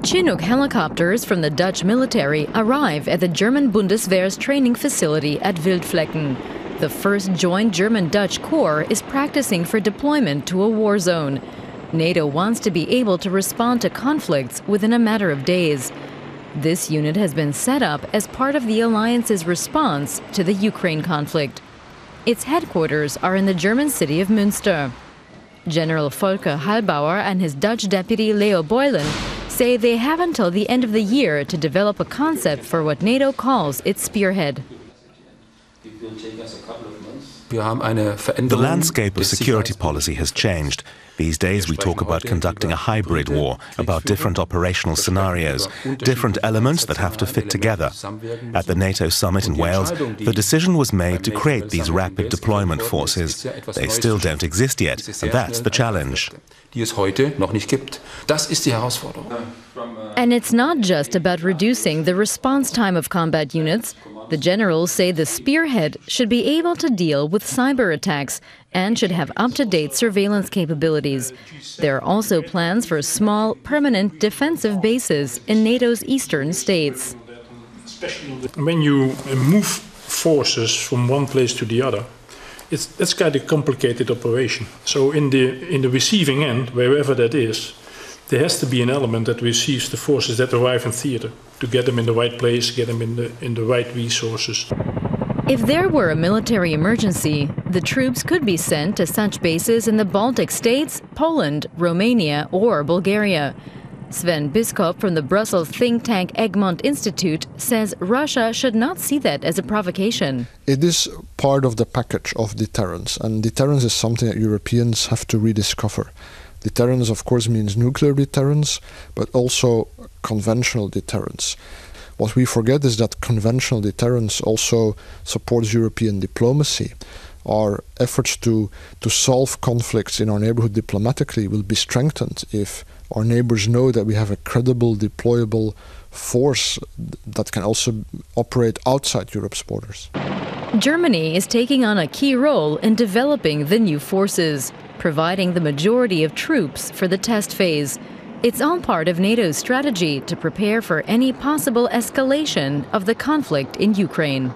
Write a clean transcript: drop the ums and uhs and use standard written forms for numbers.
Chinook helicopters from the Dutch military arrive at the German Bundeswehr's training facility at Wildflecken. The first joint German-Dutch corps is practicing for deployment to a war zone. NATO wants to be able to respond to conflicts within a matter of days. This unit has been set up as part of the alliance's response to the Ukraine conflict. Its headquarters are in the German city of Münster. General Volker Hallbauer and his Dutch deputy Leo Boylen say they have until the end of the year to develop a concept for what NATO calls its spearhead. The landscape of security policy has changed. These days we talk about conducting a hybrid war, about different operational scenarios, different elements that have to fit together. At the NATO summit in Wales, the decision was made to create these rapid deployment forces. They still don't exist yet, and that's the challenge. And it's not just about reducing the response time of combat units. The generals say the spearhead should be able to deal with cyber attacks and should have up-to-date surveillance capabilities. There are also plans for small, permanent defensive bases in NATO's eastern states. When you move forces from one place to the other, that's quite a complicated operation. So in the receiving end, wherever that is, there has to be an element that receives the forces that arrive in theater to get them in the right place, get them in the right resources. If there were a military emergency, the troops could be sent to such bases in the Baltic states, Poland, Romania or Bulgaria. Sven Biskop from the Brussels think tank Egmont Institute says Russia should not see that as a provocation. It is part of the package of deterrence, and deterrence is something that Europeans have to rediscover. Deterrence, of course, means nuclear deterrence, but also conventional deterrence. What we forget is that conventional deterrence also supports European diplomacy. Our efforts to solve conflicts in our neighborhood diplomatically will be strengthened if our neighbors know that we have a credible, deployable force that can also operate outside Europe's borders. Germany is taking on a key role in developing the new forces, providing the majority of troops for the test phase. It's all part of NATO's strategy to prepare for any possible escalation of the conflict in Ukraine.